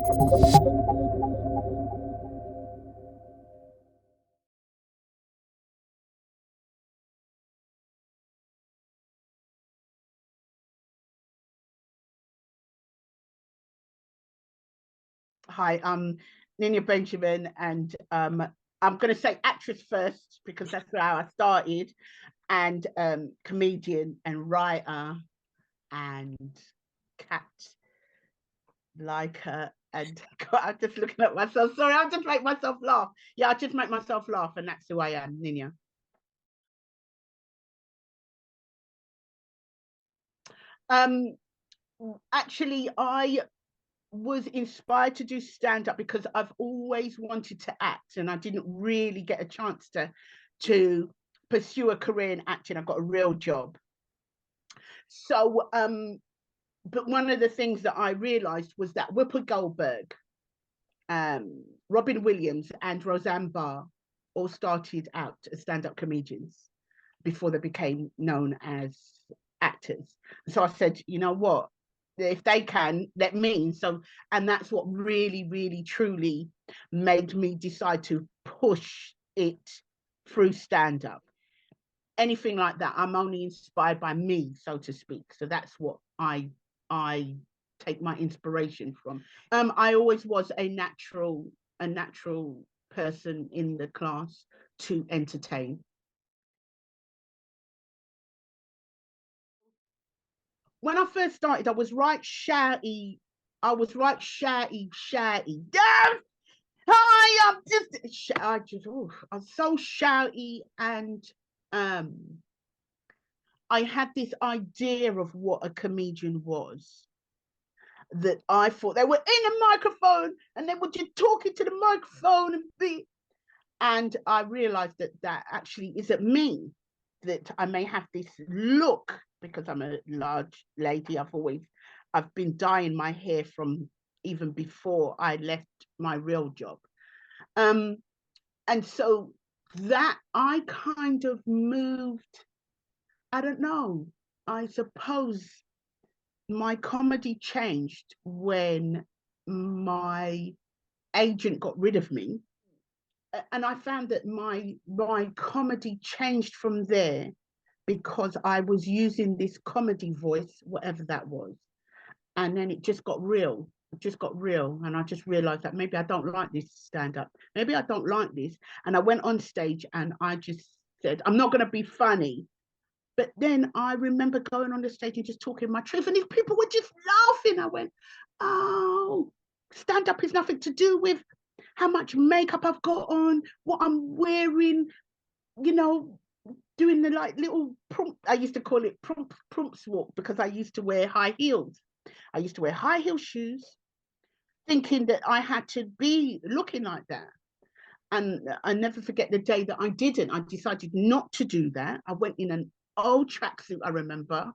Hi, I'm Ninia Benjamin, and I'm going to say actress first because that's how I started, and comedian and writer and cat liker. And God, I'm just looking at myself. Sorry, I'll just make myself laugh. Yeah, I just make myself laugh, and that's who I am, Ninia. Um, Actually, I was inspired to do stand up because I've always wanted to act, and I didn't really get a chance to pursue a career in acting. I got a real job. So but one of the things that I realized was that Whoopi Goldberg, Robin Williams and Roseanne Barr all started out as stand-up comedians before they became known as actors. So I said, you know what, if they can, let me. So, and that's what really, really, truly made me decide to push it through stand up. Anything like that, I'm only inspired by me, so to speak. So that's what I take my inspiration from. I always was a natural person in the class to entertain. When I first started, I was right shouty. I was right shouty, shouty. Hi, I'm so shouty, and um, I had this idea of what a comedian was. That I thought they were in a microphone and they were just talking to the microphone and be. And I realized that that actually isn't me. That I may have this look because I'm a large lady. I've been dyeing my hair from even before I left my real job. Um, and so that I kind of moved, I don't know, I suppose my comedy changed when my agent got rid of me. And I found that my comedy changed from there because I was using this comedy voice, whatever that was. And then it just got real. It just got real. And I just realized that maybe I don't like this stand up. Maybe I don't like this. And I went on stage and I just said, I'm not going to be funny. But then I remember going on the stage and just talking my truth. And these people were just laughing. I went, oh, stand up is nothing to do with how much makeup I've got on, what I'm wearing, you know, doing the like little prompt. I used to call it prompt walk because I used to wear high heels. I used to wear high heel shoes, thinking that I had to be looking like that. And I never forget the day that I didn't. I decided not to do that. I went in an old tracksuit, I remember.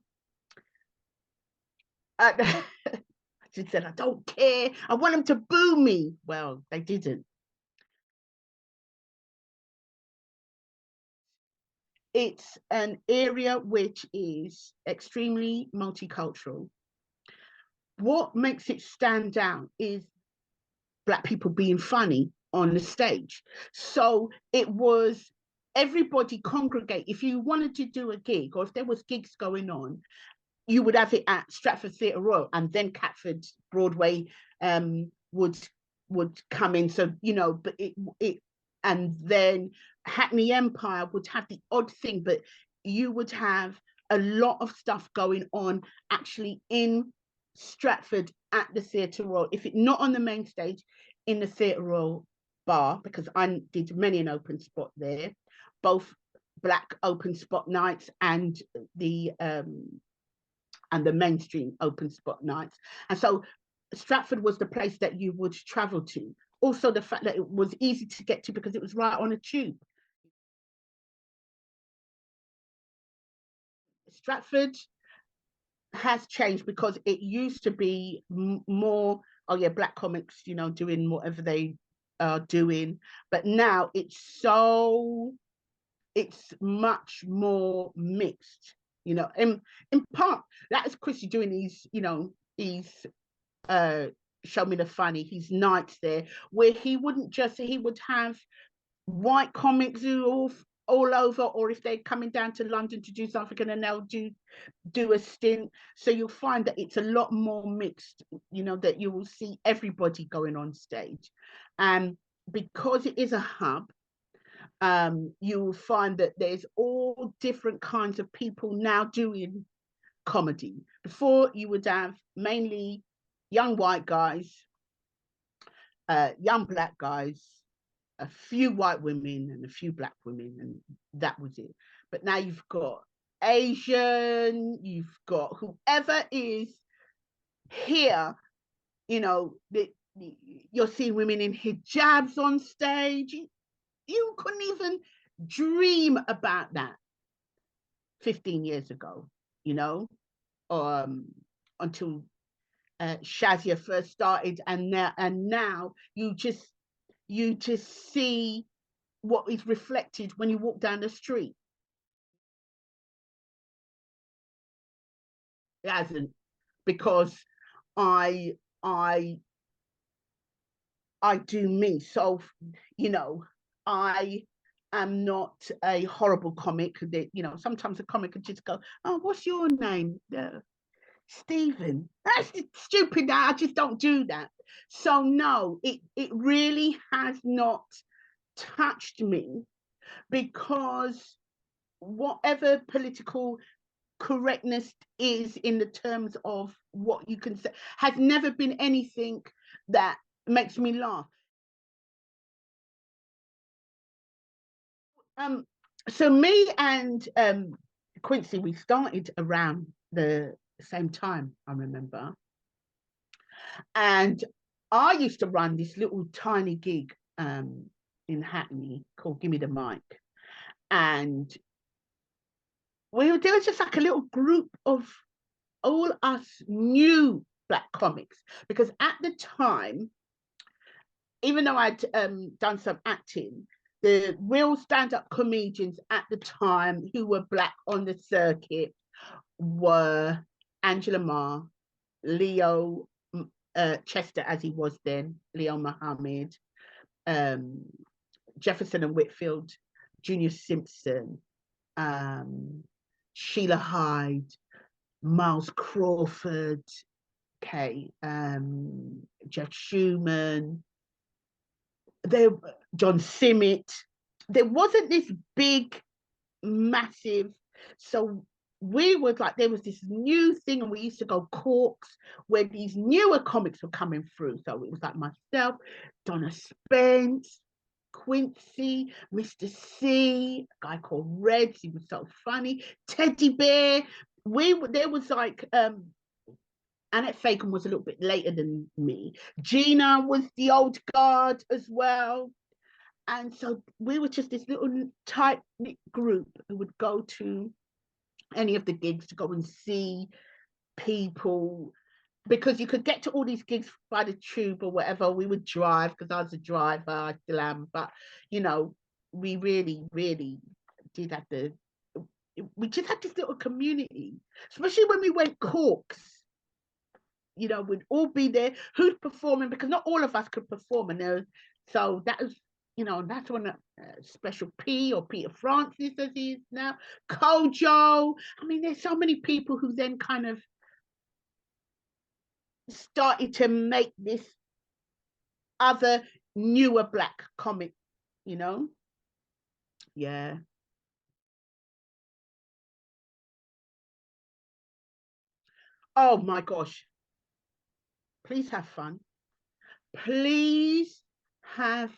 She said, I don't care. I want them to boo me. Well, they didn't. It's an area which is extremely multicultural. What makes it stand out is Black people being funny on the stage. So it was everybody congregate. If you wanted to do a gig or if there was gigs going on, you would have it at Stratford Theatre Royal, and then Catford Broadway would come in. So you know, but it and then Hackney Empire would have the odd thing, but you would have a lot of stuff going on actually in Stratford at the Theatre Royal. If it not on the main stage, in the Theatre Royal bar, because I did many an open spot there, both Black open spot nights and the mainstream open spot nights. And so Stratford was the place that you would travel to. Also, the fact that it was easy to get to because it was right on a tube. Stratford has changed because it used to be more, oh yeah, Black comics, you know, doing whatever they are doing. But now it's much more mixed, you know. In part, that is Chrissy doing these, you know, these Show Me the Funny, his nights there, where he would have white comics who all over, or if they're coming down to London to do something, and then they'll do a stint. So you'll find that it's a lot more mixed, that you will see everybody going on stage. And because it is a hub, you will find that there's all different kinds of people now doing comedy. Before, you would have mainly young white guys, young black guys, a few white women and a few black women, and that was it. But now you've got Asian, you've got whoever is here, you're seeing women in hijabs on stage. You couldn't even dream about that 15 years ago, until Shazia first started, and now you just see what is reflected when you walk down the street. It hasn't, because I do me. So, I am not a horrible comic. That, sometimes a comic could just go, "Oh, what's your name?" Stephen. That's stupid. I just don't do that. So no, it really has not touched me, because whatever political correctness is in the terms of what you can say has never been anything that makes me laugh. So me and Quincy, we started around the same time, I remember. And I used to run this little tiny gig in Hackney called Give Me the Mic. And there was just like a little group of all us new black comics, because at the time, even though I'd done some acting, the real stand-up comedians at the time who were black on the circuit were Angela Marr, Leo Chester, as he was then, Leo Muhammad, Jefferson and Whitfield, Junior Simpson, Sheila Hyde, Miles Crawford, Jeff Schumann, John Simmet. There wasn't this big, massive. So we was like, there was this new thing, and we used to go Corks, where these newer comics were coming through. So it was like myself, Donna Spence, Quincy, Mr. C, a guy called Reds, he was so funny, Teddy Bear. There was like Annette Fagan was a little bit later than me. Gina was the old guard as well. And so we were just this little tight-knit group who would go to any of the gigs to go and see people, because you could get to all these gigs by the tube or whatever. We would drive, because I was a driver, I still am, but we really, really did have we just had this little community, especially when we went Corks. We'd all be there, who's performing, because not all of us could perform, and so that was, that's when Special P, or Peter Francis as he is now, Kojo. I mean, there's so many people who then kind of started to make this other newer black comic, yeah. Oh my gosh, please have fun. Please have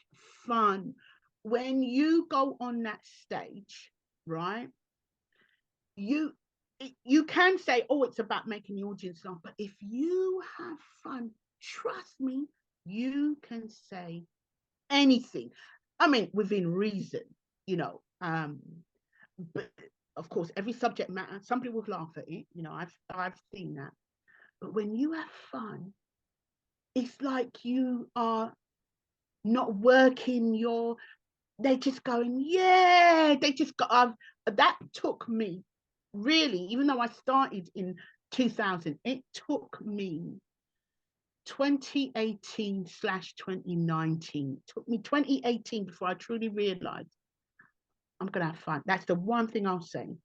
fun. When you go on that stage, right, you can say, oh, it's about making the audience laugh, but if you have fun, trust me, you can say anything. I mean, within reason, but of course, every subject matter, somebody will laugh at it, I've seen that. But when you have fun, it's like you are not working, they're just going, yeah, they just got, that took me, really, even though I started in 2000, it took me 2018/2019. It took me 2018 before I truly realized I'm going to have fun. That's the one thing I'll say.